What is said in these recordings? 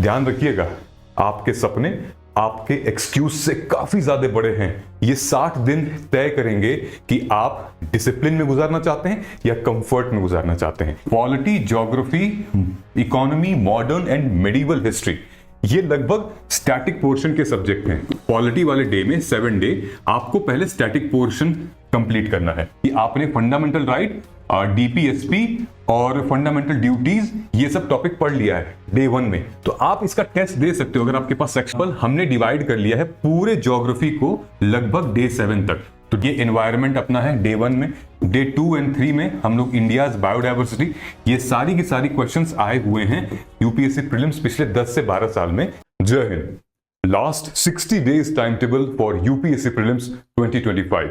ध्यान रखिएगा, आपके सपने आपके एक्सक्यूज से काफी ज्यादा बड़े हैं। ये 60 दिन तय करेंगे कि आप डिसिप्लिन में गुजारना चाहते हैं या कंफर्ट में गुजारना चाहते हैं। Polity, geography, economy, modern and medieval history, ये लगभग स्टैटिक पोर्शन के सब्जेक्ट हैं। पॉलिटी वाले डे में 7 डे आपको पहले स्टैटिक पोर्शन कंप्लीट करना है कि आपने फंडामेंटल राइट, डीपीएसपी और फंडामेंटल ड्यूटीज ये सब टॉपिक पढ़ लिया है डे 1 में, तो आप इसका टेस्ट दे सकते हो अगर आपके पास सेक्शन। हमने डिवाइड कर लिया है पूरे ज्योग्राफी को लगभग डे 7 तक। तो ये एनवायरनमेंट अपना है डे 1 में, डे 2 एंड 3 में हम लोग इंडियाज बायोडाइवर्सिटी, ये सारी की सारी क्वेश्चंस आए हुए हैं यूपीएससी प्रीलिम्स पिछले 10 से 12 साल में। जय Hind. Last 60 days time table for UPSC prelims 2025।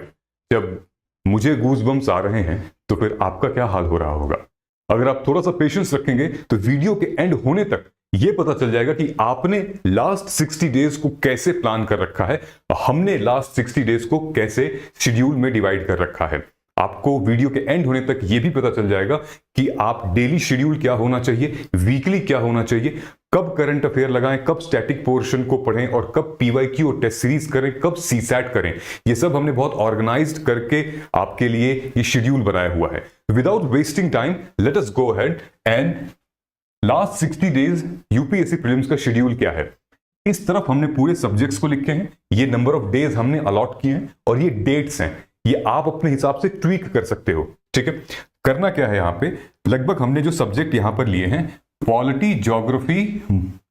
जब मुझे गूज़बम्स आ रहे हैं तो फिर आपका क्या हाल हो रहा होगा। अगर आप थोड़ा सा पेशेंस रखेंगे तो वीडियो के एंड होने तक ये पता चल जाएगा कि आपने लास्ट 60 डेज को कैसे प्लान कर रखा है, हमने लास्ट 60 डेज को कैसे शेड्यूल में डिवाइड कर रखा है। आपको वीडियो के एंड होने तक ये भी पता चल जाएगा कि आप डेली शेड्यूल क्या होना चाहिए, वीकली क्या होना चाहिए, कब करंट अफेयर लगाएं, कब स्टैटिक पोर्शन को पढ़ें और कब पीवाईक्यू और टेस्ट सीरीज करें, कब सीसैट करें। ये सब हमने बहुत ऑर्गेनाइज्ड करके आपके लिए ये शेड्यूल बनाया हुआ है। Without wasting time let us go ahead and last 60 days UPSC prelims का शेड्यूल क्या है। इस तरफ हमने पूरे सब्जेक्ट्स को लिखे हैं, ये नंबर ऑफ डेज हमने अलॉट किए हैं और ये डेट्स हैं, ये आप अपने हिसाब से ट्वीक कर सकते हो। ठीक है, करना क्या है यहाँ पे, लगभग हमने जो सब्जेक्ट यहाँ पर लिए हैं polity, geography,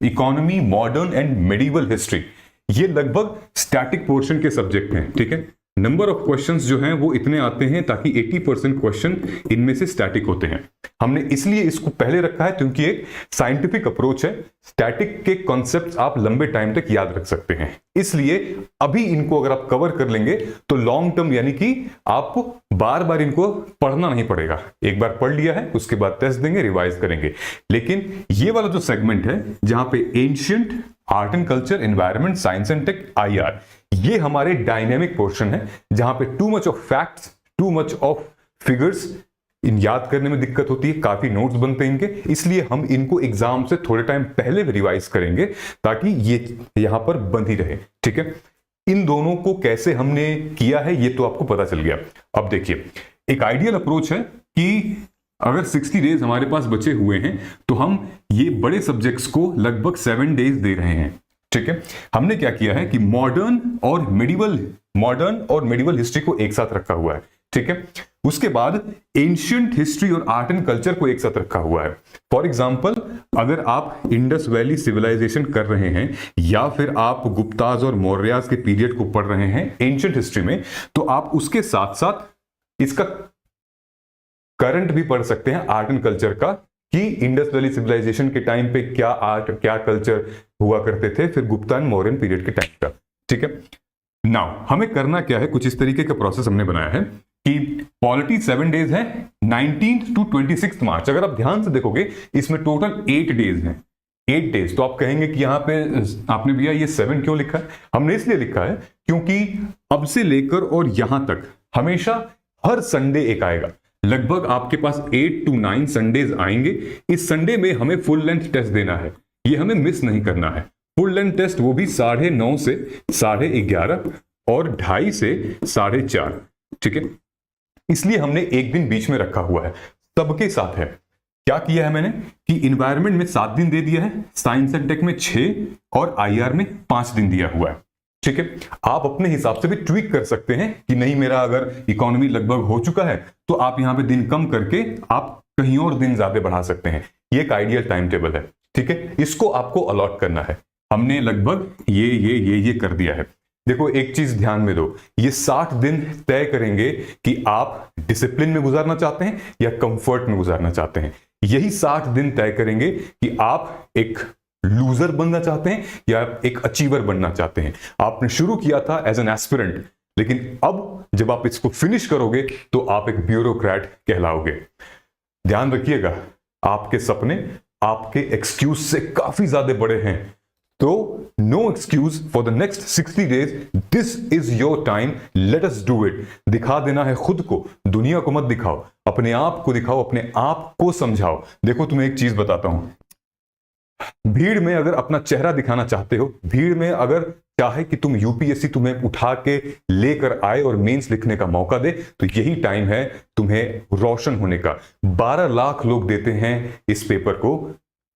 economy, modern and medieval history, ये लगभग स्टैटिक पोर्शन के सब्जेक्ट हैं। ठीक है, नंबर ऑफ क्वेश्चंस जो हैं वो इतने आते हैं ताकि 80% क्वेश्चन इनमें से स्टैटिक होते हैं। हमने इसलिए इसको पहले रखा है क्योंकि एक साइंटिफिक अप्रोच है, स्टैटिक के कॉन्सेप्ट्स आप लंबे टाइम तक याद रख सकते हैं। इसलिए अभी इनको अगर आप कवर कर लेंगे तो लॉन्ग टर्म यानी कि आपको बार बार इनको पढ़ना नहीं पड़ेगा। एक बार पढ़ लिया है उसके बाद टेस्ट देंगे, रिवाइज करेंगे। लेकिन ये वाला जो सेगमेंट है जहां पे ancient, art and culture, environment, science and tech, IR, ये हमारे डायनेमिक पोर्शन है जहां पे too much of facts, too much of figures इन याद करने में दिक्कत होती है, काफी नोट्स बनते हैं इनके, इसलिए हम इनको एग्जाम से थोड़े टाइम पहले रिवाइज करेंगे ताकि ये यहां पर बंधी रहे। ठीक है, इन दोनों को कैसे हमने किया है ये तो आपको पता चल गया। अब देखिए, एक आइडियल अप्रोच है कि अगर 60 डेज हमारे पास बचे हुए हैं तो हम ये बड़े सब्जेक्ट्स को लगभग 7 डेज दे रहे हैं। ठीक है, हमने क्या किया है कि मॉडर्न और मेडिवल हिस्ट्री को एक साथ रखा हुआ है। ठीक है, उसके बाद एंशिएंट हिस्ट्री और आर्ट एंड कल्चर को एक साथ रखा हुआ है। फॉर एग्जांपल, अगर आप इंडस वैली सिविलाइजेशन कर रहे हैं या फिर आप गुप्ताज और मौर्याज के पीरियड को पढ़ रहे हैं एंशिएंट हिस्ट्री में, तो आप उसके साथ साथ इसका करंट भी पढ़ सकते हैं आर्ट एंड कल्चर का, कि इंडस वैली सिविलाइजेशन के टाइम पे क्या आर्ट, क्या कल्चर हुआ करते थे, फिर गुप्ता एंड मौर्यन पीरियड के टाइम का। ठीक है, नाउ हमें करना क्या है, कुछ इस तरीके का प्रोसेस हमने बनाया है कि पॉलिटी 7 डेज है 19 to 26 मार्च। अगर आप ध्यान से देखोगे इसमें टोटल 8 डेज हैं। 8 डेज, तो आप कहेंगे कि यहाँ पे आपने भैया ये 7 क्यों लिखा है। हमने इसलिए लिखा है क्योंकि अब से लेकर और यहां तक हमेशा हर संडे एक आएगा। लगभग आपके पास 8 to 9 संडेज आएंगे। इस संडे में हमें फुल लेंथ टेस्ट देना है, ये हमें मिस नहीं करना है। फुल लेंथ टेस्ट वो भी 9:30 से 11:30 और 2:30 से 4:30। ठीक है, इसलिए हमने एक दिन बीच में रखा हुआ है, सबके साथ है। क्या किया है मैंने कि इन्वायरमेंट में 7 दिन दे दिया है, साइंस एंड टेक में 6 और आईआर में 5 दिन दिया हुआ है। ठीक है, आप अपने हिसाब से भी ट्वीक कर सकते हैं कि नहीं मेरा अगर इकोनॉमी लगभग हो चुका है तो आप यहां पे दिन कम करके आप कहीं और दिन ज्यादा बढ़ा सकते हैं। ये एक आइडियल टाइम टेबल है। ठीक है, इसको आपको अलॉट करना है। हमने लगभग ये कर दिया है। देखो, एक चीज ध्यान में दो, ये 60 दिन तय करेंगे कि आप डिसिप्लिन में गुजारना चाहते हैं या कंफर्ट में गुजारना चाहते हैं। यही 60 दिन तय करेंगे कि आप एक लूजर बनना चाहते हैं या एक अचीवर बनना चाहते हैं। आपने शुरू किया था एज एन एस्पिरेंट, लेकिन अब जब आप इसको फिनिश करोगे तो आप एक ब्यूरोक्रेट कहलाओगे। ध्यान रखिएगा, आपके सपने आपके एक्सक्यूज से काफी ज्यादा बड़े हैं, तो no excuse for the next 60 days. This is your time, let us do it. दिखा देना है खुद को, दुनिया को मत दिखाओ, अपने आप को दिखाओ, अपने आप को समझाओ। देखो, तुम्हें एक चीज बताता हूं, भीड़ में अगर अपना चेहरा दिखाना चाहते हो, भीड़ में अगर चाहे कि तुम यूपीएससी तुम्हें उठा के लेकर आए और मेंस लिखने का मौका दे, तो यही टाइम है तुम्हें रोशन होने का। 12 लाख लोग देते हैं इस पेपर को,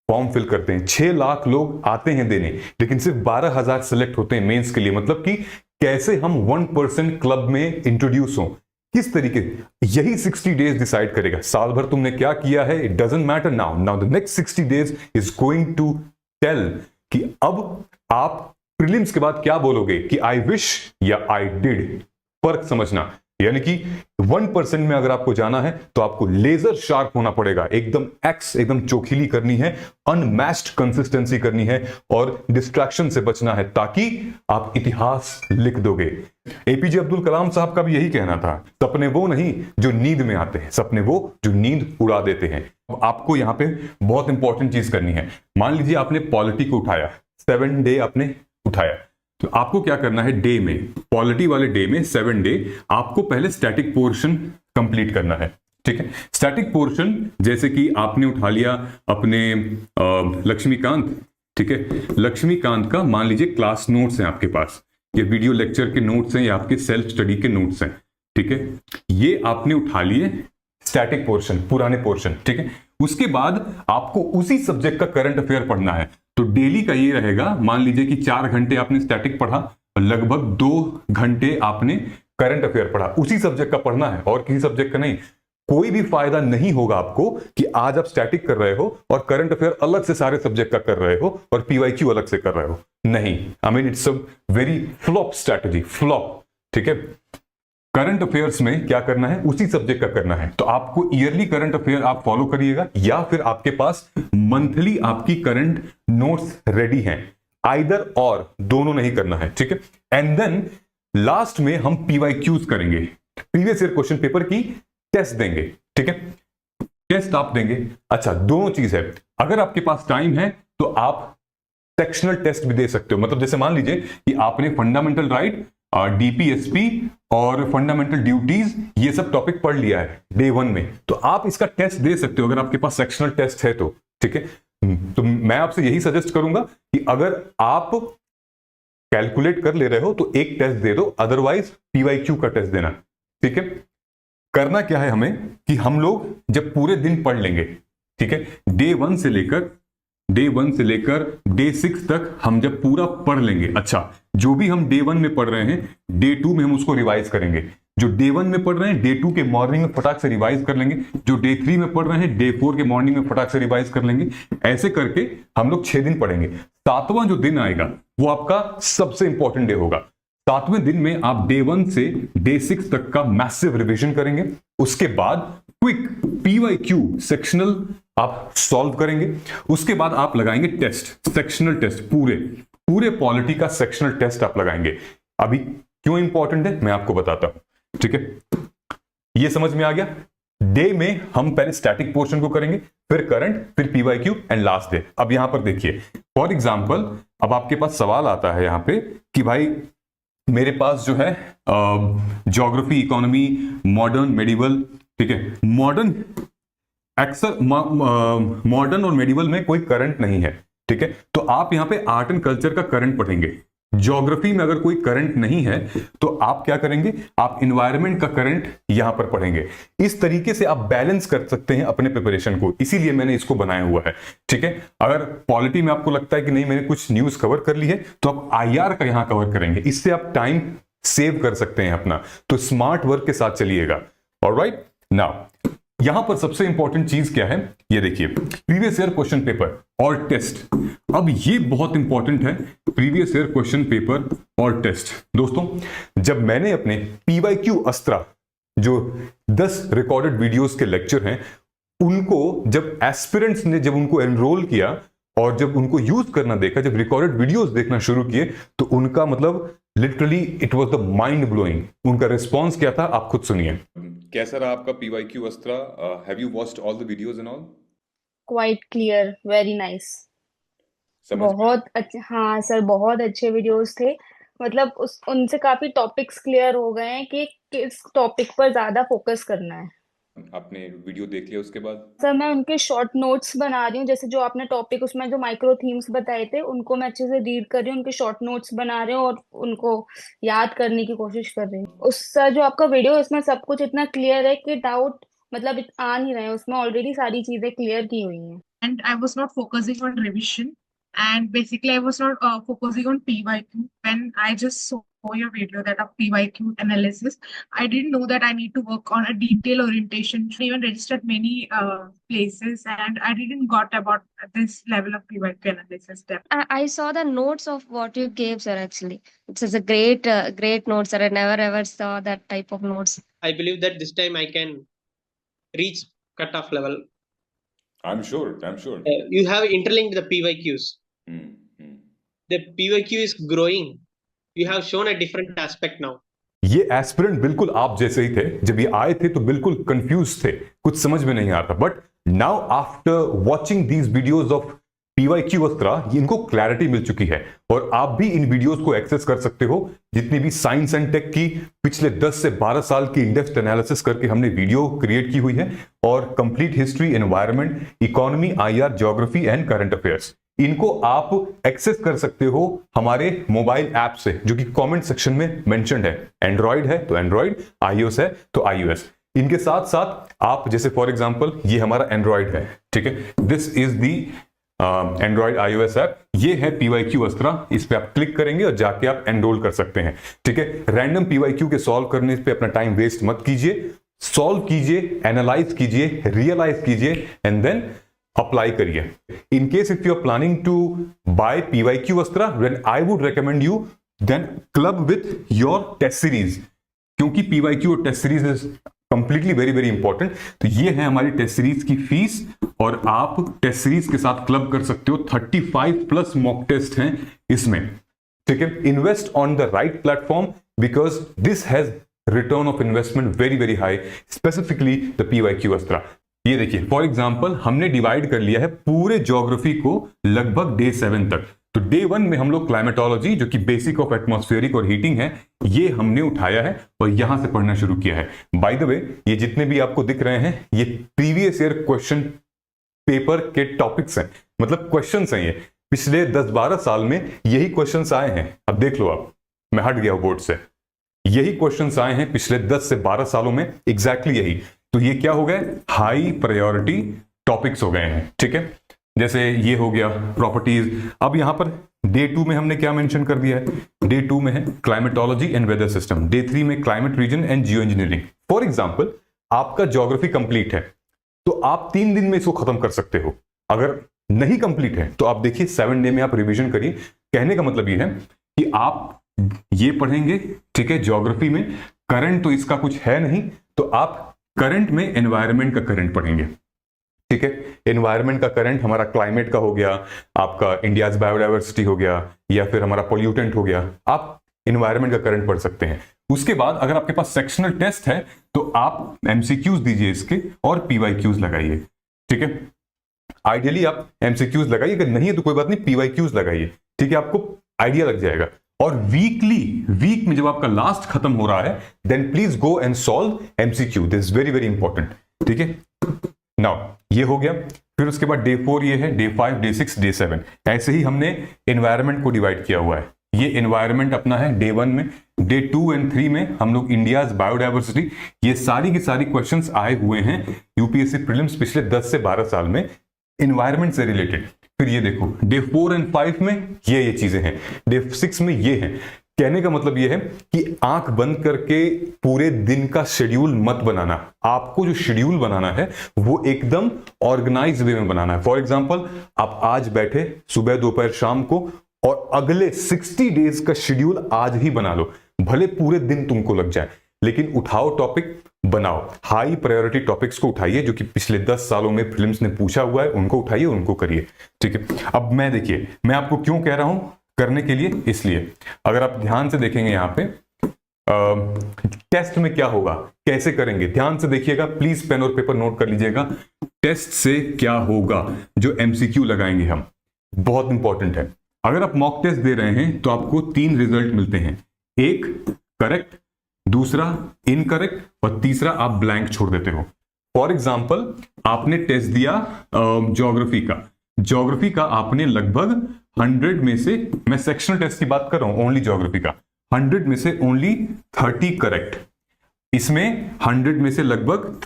फॉर्म फिल करते हैं, 6 लाख लोग आते हैं देने, लेकिन सिर्फ 12,000 सिलेक्ट होते हैं मेंस के लिए। मतलब कि कैसे हम 1% क्लब में इंट्रोड्यूस हो, किस तरीके, यही 60 डेज डिसाइड करेगा। साल भर तुमने क्या किया है, it doesn't matter. Now the next 60 days is going to tell कि अब आप प्रीलिम्स के बाद क्या बोलोगे, कि आई विश या आई डिड। फर्क समझना, यानी कि 1% में अगर आपको जाना है तो आपको लेजर शार्प होना पड़ेगा, एकदम एक्स, एकदम चोखिली करनी है, अनमैच्ड कंसिस्टेंसी करनी है और डिस्ट्रैक्शन से बचना है, ताकि आप इतिहास लिख दोगे। एपीजे अब्दुल कलाम साहब का भी यही कहना था, सपने वो नहीं जो नींद में आते हैं, सपने वो जो नींद उड़ा देते हैं। आपको यहां पे बहुत इंपॉर्टेंट चीज करनी है। मान लीजिए आपने पॉलिटी को उठाया, 7 डे आपने उठाया, तो आपको क्या करना है, डे में, पॉलिटी वाले डे में 7 डे आपको पहले स्टैटिक पोर्शन कंप्लीट करना है। ठीक है, स्टैटिक पोर्शन जैसे कि आपने उठा लिया अपने लक्ष्मीकांत, ठीक है, लक्ष्मीकांत का मान लीजिए क्लास नोट्स हैं आपके पास, ये वीडियो लेक्चर के नोट्स हैं या आपके सेल्फ स्टडी के नोट्स हैं। ठीक है, ये आपने उठा लिए स्टैटिक पोर्शन, पुराने पोर्शन। ठीक है, उसके बाद आपको उसी सब्जेक्ट का करंट अफेयर पढ़ना है। तो डेली का ये रहेगा, मान लीजिए कि 4 घंटे आपने स्टैटिक पढ़ा और लगभग 2 घंटे आपने करंट अफेयर पढ़ा, उसी सब्जेक्ट का पढ़ना है और किसी सब्जेक्ट का नहीं। कोई भी फायदा नहीं होगा आपको कि आज आप स्टैटिक कर रहे हो और करंट अफेयर अलग से सारे सब्जेक्ट का कर रहे हो और पीवाईक्यू अलग से कर रहे हो। नहीं, I mean it's a very flop strategy, flop. ठीक है, करंट अफेयर्स में क्या करना है, उसी सब्जेक्ट का करना है। तो आपको ईयरली करंट अफेयर आप फॉलो करिएगा, या फिर आपके पास मंथली आपकी करंट नोट्स रेडी हैं, आइदर और, दोनों नहीं करना है। ठीक है, एंड देन लास्ट में हम पीवाईक्यूज करेंगे, प्रीवियस ईयर क्वेश्चन पेपर की टेस्ट देंगे। ठीक है, टेस्ट आप देंगे। अच्छा, दोनों चीज है, अगर आपके पास टाइम है तो आप सेक्शनल टेस्ट भी दे सकते हो। मतलब जैसे मान लीजिए कि आपने फंडामेंटल राइट, डीपीएसपी और फंडामेंटल ड्यूटीज ये सब टॉपिक पढ़ लिया है डे 1 में, तो आप इसका टेस्ट दे सकते हो अगर आपके पास सेक्शनल टेस्ट है तो। ठीक है, तो मैं आपसे यही सजेस्ट करूंगा कि अगर आप कैलकुलेट कर ले रहे हो तो एक टेस्ट दे दो, अदरवाइज पीवाईक्यू का टेस्ट देना। ठीक है, करना क्या है हमें कि हम लोग जब पूरे दिन पढ़ लेंगे, ठीक है, डे 1 से लेकर डे 6 तक हम जब पूरा पढ़ लेंगे, अच्छा, जो भी हम डे 1 में पढ़ रहे हैं डे 2 में हम उसको रिवाइज करेंगे। जो डे 1 में पढ़ रहे हैं डे 2 के मॉर्निंग में फटाक से रिवाइज कर लेंगे, जो डे 3 में पढ़ रहे हैं डे 4 के मॉर्निंग में फटाक से रिवाइज कर लेंगे। ऐसे करके हम लोग 6 दिन पढ़ेंगे। 7वां जो दिन आएगा वो आपका सबसे इंपॉर्टेंट डे होगा। 7वें दिन में आप डे 1 से डे 6 तक का मैसिव रिवीजन करेंगे। उसके बाद क्विक पीवाईक्यू सेक्शनल आप सॉल्व करेंगे। उसके बाद आप लगाएंगे टेस्ट, सेक्शनल टेस्ट, पूरे पॉलिटी का सेक्शनल टेस्ट आप लगाएंगे। अभी क्यों इंपॉर्टेंट है मैं आपको बताता हूं। ठीक है, ये समझ में आ गया। डे में हम पहले स्टैटिक पोर्शन को करेंगे, फिर करंट, फिर पीवाईक्यू एंड लास्ट डे। अब यहां पर देखिए, फॉर एग्जांपल अब आपके पास सवाल आता है यहां पे कि भाई मेरे पास जो है ज्योग्राफी, इकोनॉमी, मॉडर्न, मेडिवल, ठीक है, मॉडर्न और मेडिवल में कोई करंट नहीं है। ठीक है, तो आप यहां पे आर्ट एंड कल्चर का करंट पढ़ेंगे। ज्योग्राफी में अगर कोई करंट नहीं है तो आप क्या करेंगे, आप इन्वायरमेंट का करंट यहां पर पढ़ेंगे। इस तरीके से आप बैलेंस कर सकते हैं अपने प्रिपरेशन को, इसीलिए मैंने इसको बनाया हुआ है। ठीक है, अगर पॉलिटी में आपको लगता है कि नहीं मैंने कुछ न्यूज कवर कर ली है तो आप आईआर का यहां कवर करेंगे, इससे आप टाइम सेव कर सकते हैं अपना। तो स्मार्ट वर्क के साथ चलिएगा। ऑलराइट, नाउ यहां पर सबसे इंपॉर्टेंट चीज क्या है, ये देखिए, प्रीवियस ईयर क्वेश्चन पेपर और टेस्ट। अब ये बहुत इंपॉर्टेंट है, प्रीवियस ईयर क्वेश्चन पेपर और टेस्ट। दोस्तों जब मैंने अपने पीवाईक्यू अस्त्रा जो 10 रिकॉर्डेड वीडियोस के लेक्चर हैं उनको जब एस्पिरेंट्स ने जब उनको एनरोल किया और जब उनको यूज करना देखा, जब रिकॉर्डेड वीडियोस देखना शुरू किए, तो उनका मतलब literally it was the mind blowing. उनका रिस्पॉन्स क्या था आप खुद सुनिए। कैसा रहा आपका PYQ अस्त्रा? Have you watched all the videos and all? Quite clear, very nice. समझ में बहुत अच्छे, हाँ सर, बहुत अच्छे वीडियोस थे। मतलब उनसे काफी टॉपिक्स क्लियर हो गए हैं कि किस टॉपिक पर ज्यादा फोकस करना है। आपने वीडियो देख लिया उसके बाद? सर मैं उनके शॉर्ट नोट्स बना रही हूँ, जैसे जो आपने टॉपिक उसमें जो माइक्रो थीम्स बताए थे उनको मैं अच्छे से रीड कर रही हूँ, उनके शॉर्ट नोट्स बना रही हूँ और उनको याद करने की कोशिश कर रही हूँ। उस सर जो आपका वीडियो है उसमें सब कुछ इतना क्लियर है कि डाउट मतलब आ नहीं रहे हैं, उसमें ऑलरेडी सारी चीजें क्लियर की हुई हैं। And I was not focusing on revision. And basically, I was not focusing on PYQ. When I just saw your video that of PYQ analysis, I didn't know that I need to work on a detail orientation. I even registered many places, and I didn't got about this level of PYQ analysis depth. I saw the notes of what you gave, sir. Actually, it's a great note, sir. I never ever saw that type of notes. I believe that this time I can reach cutoff level. I'm sure. You have interlinked the PYQs. The PYQ is growing. You have shown a different aspect now. ये aspirant बिल्कुल आप जैसे ही थे, जब ये आए थे तो बिल्कुल कंफ्यूज थे, कुछ समझ में नहीं आ रहा, but now after watching these videos of PYQ वस्त्रा इनको क्लैरिटी मिल चुकी है और आप भी इन वीडियोस को एक्सेस कर सकते हो। जितनी भी साइंस एंड टेक की पिछले 10 से 12 साल की इंडेप्थ एनालिसिस करके हमने वीडियो क्रिएट की हुई है और complete history, environment, economy, IR, geography and current affairs, इनको आप एक्सेस कर सकते हो हमारे मोबाइल ऐप से, जो कि कमेंट सेक्शन में मेंशन्ड है। एंड्रॉइड है तो एंड्रॉइड, iOS है तो iOS। इनके साथ साथ आप जैसे फॉर एग्जांपल ये हमारा एंड्रॉइड है, ठीक है, this is the Android iOS app, ये है पीवाईक्यू अस्त्रा, इस पे आप क्लिक करेंगे और जाके आप एनरोल कर सकते हैं, ठीक है। रैंडम पीवाईक्यू के सॉल्व करने पे अपना टाइम वेस्ट मत कीजिए, सॉल्व कीजिए, एनालाइज कीजिए, रियलाइज कीजिए एंड देन अप्लाई करिए। In case if you are planning to buy PYQ Astra, then I would recommend you then club with your test series, क्योंकि पीवाईक्यू और test series is completely very very important. तो ये है हमारी test series की fees और आप test series के साथ क्लब कर सकते हो। 35 प्लस मॉक टेस्ट हैं इसमें, ठीक है। Invest on the right platform because this has return of investment very very high, specifically the PYQ अस्त्रा। ये देखिए फॉर एग्जांपल हमने डिवाइड कर लिया है पूरे ज्योग्राफी को लगभग डे 7 तक। तो डे 1 में हम लोग क्लाइमेटोलॉजी, जो कि बेसिक ऑफ एटमॉस्फेरिक और हीटिंग है, ये हमने उठाया है और यहां से पढ़ना शुरू किया है। बाय द वे ये जितने भी आपको दिख रहे हैं ये प्रीवियस ईयर क्वेश्चन पेपर के टॉपिक्स हैं, मतलब क्वेश्चंस हैं। ये पिछले 10-12 साल में यही क्वेश्चंस आए हैं। अब देख लो आप, मैं हट गया बोर्ड से, यही क्वेश्चंस आए हैं पिछले 10 से 12 सालों में, एग्जैक्टली यही। तो ये क्या हो गए, हाई प्रायोरिटी टॉपिक्स हो गए हैं, ठीक है। जैसे ये हो गया प्रॉपर्टीज। अब यहां पर डे 2 में हमने क्या मेंशन कर दिया है, डे 2 में है climatology and weather system, day 3 में climate region and geo engineering. For example आपका ज्योग्राफी कंप्लीट है तो आप 3 दिन में इसको खत्म कर सकते हो। अगर नहीं कंप्लीट है तो आप देखिए 7 डे में आप रिवीजन करिए। कहने का मतलब ये है कि आप ये पढ़ेंगे, ठीक है, ज्योग्राफी में करंट तो इसका कुछ है नहीं, तो आप करंट में एनवायरनमेंट का करंट पढ़ेंगे, ठीक है। एनवायरनमेंट का करंट हमारा क्लाइमेट का हो गया, आपका इंडियाज बायोडाइवर्सिटी हो गया, या फिर हमारा पोल्यूटेंट हो गया, आप एनवायरनमेंट का करंट पढ़ सकते हैं। उसके बाद अगर आपके पास सेक्शनल टेस्ट है तो आप एमसीक्यूज दीजिए इसके और पीवाईक्यूज लगाइए, ठीक है। आइडियली आप एमसीक्यूज लगाइए, अगर नहीं है तो कोई बात नहीं, पीवाईक्यूज लगाइए, ठीक है, आपको आइडिया लग जाएगा। और वीक में जब आपका लास्ट खत्म हो रहा है then please go and solve MCQ, this is very very important, ठीक है। नाउ ये हो गया, फिर उसके बाद डे 4 ये है, डे 5, डे 6, डे 7, ऐसे ही हमने एनवायरनमेंट को डिवाइड किया हुआ है। ये एनवायरनमेंट अपना है डे 1 में, डे 2 एंड 3 में हम लोग इंडियाज बायोडाइवर्सिटी, ये सारी की सारी क्वेश्चंस आए हुए हैं यूपीएससी प्रीलिम्स पिछले 10 से 12 साल में एनवायरनमेंट से रिलेटेड। फिर ये देखो डे 4 एंड 5 में ये चीजें हैं, डे 6 में ये है। कहने का मतलब ये है कि आंख बंद करके पूरे दिन का शेड्यूल मत बनाना, आपको जो शेड्यूल बनाना है वो एकदम ऑर्गेनाइज वे में बनाना है। फॉर एग्जांपल आप आज बैठे सुबह, दोपहर, शाम को, और अगले 60 डेज का शेड्यूल आज ही बना लो, भले पूरे दिन तुमको लग जाए, लेकिन उठाओ टॉपिक, बनाओ, हाई प्रायोरिटी टॉपिक्स को उठाइए, जो कि पिछले 10 सालों में प्रीलिम्स ने पूछा हुआ है, उनको उठाइए, उनको करिए, ठीक है। अब मैं देखिए, मैं आपको क्यों कह रहा हूं करने के लिए, इसलिए अगर आप ध्यान से देखेंगे यहां पे टेस्ट में क्या होगा, कैसे करेंगे, ध्यान से देखिएगा, प्लीज पेन और पेपर नोट कर लीजिएगा। टेस्ट से क्या होगा, जो एमसीक्यू लगाएंगे हम, बहुत इंपॉर्टेंट है। अगर आप मॉक टेस्ट दे रहे हैं तो आपको 3 रिजल्ट मिलते हैं, एक करेक्ट, दूसरा इनकरेक्ट और तीसरा आप ब्लैंक छोड़ देते हो। फॉर एग्जाम्पल आपने टेस्ट दिया ज्योग्राफी का आपने लगभग 100 में से, मैं सेक्शनल टेस्ट की बात कर रहा हूं, ओनली ज्योग्राफी का 100 में से ओनली 30 करेक्ट, इसमें 100 में से लगभग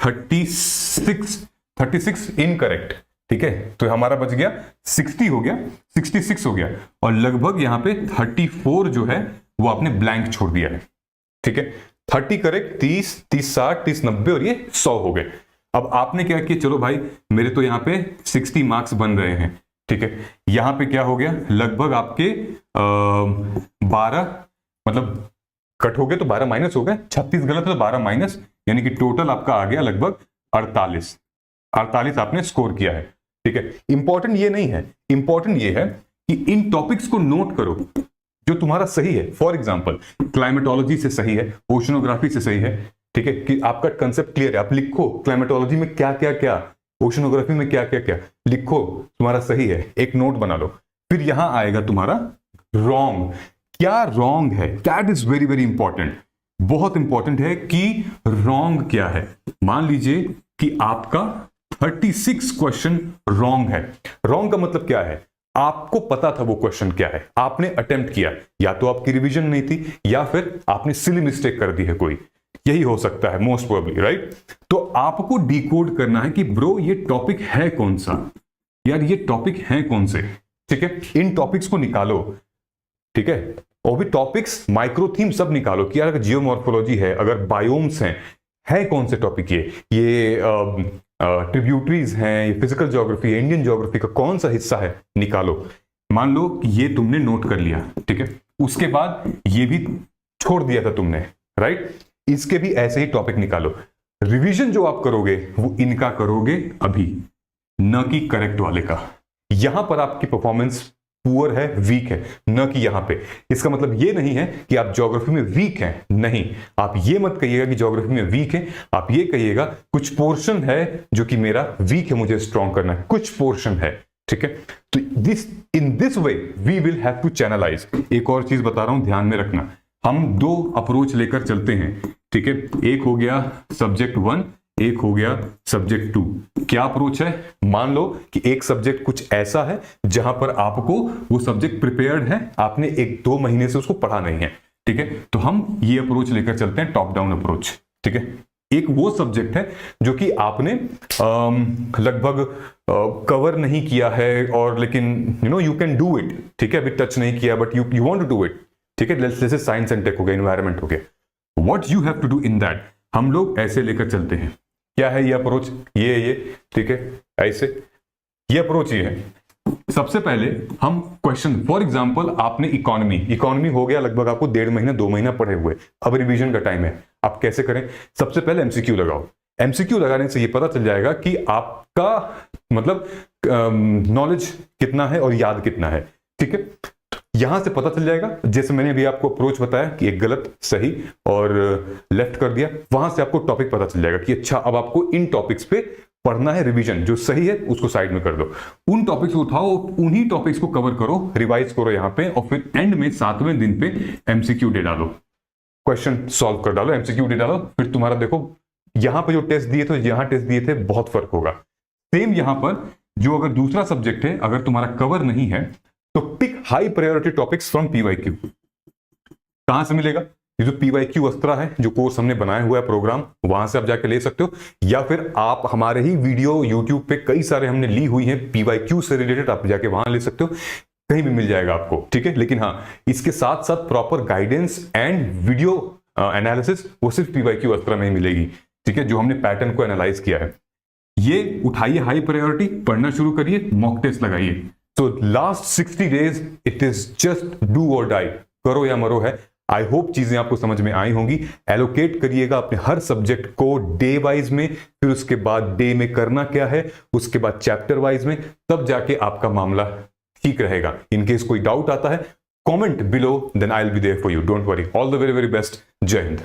36 इनकरेक्ट, ठीक है, तो हमारा बच गया 60 हो गया, 66 हो गया, और लगभग यहां पे 34 जो है वो आपने ब्लैंक छोड़ दिया है, ठीक है। 30 करेक्ट, 30, 60, 30, 90 और ये 100 हो गए। अब आपने क्या किया, चलो भाई मेरे तो यहाँ पे 60 मार्क्स बन रहे हैं, ठीक है, यहां पे क्या हो गया, लगभग आपके 12, मतलब कट हो गए तो 12 माइनस हो गए, 36 गलत है तो 12 माइनस, यानी कि टोटल आपका आ गया लगभग 48 आपने स्कोर किया है, ठीक है। इंपॉर्टेंट ये नहीं है, इंपॉर्टेंट ये है कि इन टॉपिक्स को नोट करो जो तुम्हारा सही है। फॉर एग्जाम्पल क्लाइमेटोलॉजी से सही है, ओशनोग्राफी से सही है, ठीक है, कि आपका कंसेप्ट क्लियर है, आप लिखो क्लाइमेटोलॉजी में क्या क्या क्या, ओशनोग्राफी में क्या क्या क्या लिखो, तुम्हारा सही है, एक नोट बना लो। फिर यहां आएगा तुम्हारा रॉन्ग, क्या रॉन्ग है, that is very very important, बहुत इंपॉर्टेंट है कि रॉन्ग क्या है। मान लीजिए कि आपका 36 क्वेश्चन रॉन्ग है। रॉन्ग का मतलब क्या है, आपको पता था वो क्वेश्चन क्या है, आपने अटेम्प्ट किया, या तो आपकी रिवीजन नहीं थी या फिर आपने सिली मिस्टेक कर दी है कोई, यही हो सकता है मोस्ट प्रोबेबली, राइट। तो आपको डिकोड करना है कि ब्रो ये टॉपिक है कौन सा, यार ये टॉपिक है कौन से, ठीक है, इन टॉपिक्स को निकालो, ठीक है, और भी टॉपिक्स माइक्रो थीम सब निकालो कि यार अगर जियोमॉर्फोलॉजी है, अगर बायोम्स हैं, है कौन से टॉपिक ये ट्रिब्यूटरीज हैं, ये फिजिकल ज्योग्राफी है, इंडियन ज्योग्राफी का कौन सा हिस्सा है, निकालो। मान लो कि ये तुमने नोट कर लिया, ठीक है, उसके बाद ये भी छोड़ दिया था तुमने, राइट, इसके भी ऐसे ही टॉपिक निकालो। रिवीजन जो आप करोगे वो इनका करोगे अभी, न कि करेक्ट वाले का। यहां पर आपकी परफॉर्मेंस पुअर है, वीक है, न कि यहां पे। इसका मतलब ये नहीं है कि आप ज्योग्राफी में वीक हैं, नहीं, आप ये मत कहिएगा कि ज्योग्राफी में वीक है, आप ये कहिएगा कुछ पोर्शन है जो कि मेरा वीक है, मुझे स्ट्रॉन्ग करना है, कुछ पोर्शन है, ठीक है। तो in this way we will have to channelize. एक और चीज बता रहा हूं, ध्यान में रखना, हम 2 अप्रोच लेकर चलते हैं, ठीक है, एक हो गया सब्जेक्ट 1, एक हो गया सब्जेक्ट 2। क्या अप्रोच है, मान लो कि एक सब्जेक्ट कुछ ऐसा है जहां पर आपको वो सब्जेक्ट प्रिपेयर्ड है, आपने 1-2 महीने से उसको पढ़ा नहीं है, ठीक है, तो हम ये अप्रोच लेकर चलते हैं, टॉप डाउन अप्रोच, ठीक है। एक वो सब्जेक्ट है जो कि आपने लगभग कवर नहीं किया है, और लेकिन यू कैन डू इट, ठीक है, अभी टच नहीं किया but you want to do it, ठीक है, जैसे साइंस एंड टेक हो गया, एनवायरमेंट हो गया। What you have to do in that, हम लोग ऐसे लेकर चलते हैं। क्या है ये अप्रोच, ये ठीक है, ऐसे ये अप्रोच ये है। सबसे पहले हम क्वेश्चन, फॉर एग्जांपल आपने इकोनॉमी हो गया लगभग आपको 1.5 महीना 2 महीना पढ़े हुए, अब रिवीजन का टाइम है, आप कैसे करें, सबसे पहले एमसीक्यू लगाओ। एमसीक्यू लगाने से ये पता चल जाएगा कि आपका मतलब नॉलेज कितना है और याद कितना है, ठीक है, यहां से पता चल जाएगा। जैसे मैंने अभी आपको अप्रोच बताया कि एक गलत सही और लेफ्ट कर दिया, वहां से आपको टॉपिक पता चल जाएगा कि अच्छा अब आपको इन टॉपिक्स पे पढ़ना है, रिवीजन जो सही है उसको साइड में कर दो, उन टॉपिक्स को उठाओ, उन्हीं टॉपिक्स को कवर करो, रिवाइज करो यहां पे, और फिर एंड में 7वें दिन पे एमसीक्यू दे डालो, क्वेश्चन सॉल्व कर डालो, एमसीक्यू दे डालो। फिर तुम्हारा देखो यहां पे जो टेस्ट दिए थे, यहां टेस्ट दिए थे, बहुत फर्क होगा। सेम यहां पर जो अगर दूसरा सब्जेक्ट है, अगर तुम्हारा कवर नहीं है तो pick high priority topics from PYQ. कहां से मिलेगा, ये जो पीवाईक्यू अस्त्रा है, जो कोर्स हमने बनाया हुआ है प्रोग्राम, वहां से आप जाके ले सकते हो, या फिर आप हमारे ही वीडियो यूट्यूब पे कई सारे हमने ली हुई हैं पीवाईक्यू से रिलेटेड, आप जाके वहां ले सकते हो, कहीं भी मिल जाएगा आपको, ठीक है। लेकिन हाँ, इसके साथ साथ proper guidance and video analysis वो सिर्फ पीवाईक्यू अस्त्रा में ही मिलेगी, ठीक है, जो हमने पैटर्न को एनालाइज किया है। ये उठाइए हाई प्रायोरिटी, पढ़ना शुरू करिए, मॉक टेस्ट लगाइए। So last 60 days it is just do or die, करो या मरो है। आई होप चीजें आपको समझ में आई होंगी। एलोकेट करिएगा अपने हर सब्जेक्ट को डे वाइज में, फिर उसके बाद डे में करना क्या है, उसके बाद चैप्टर वाइज में, तब जाके आपका मामला ठीक रहेगा। इन केस कोई डाउट आता है, comment below, then I will be there for you, don't worry. All the very very best, जय हिंद।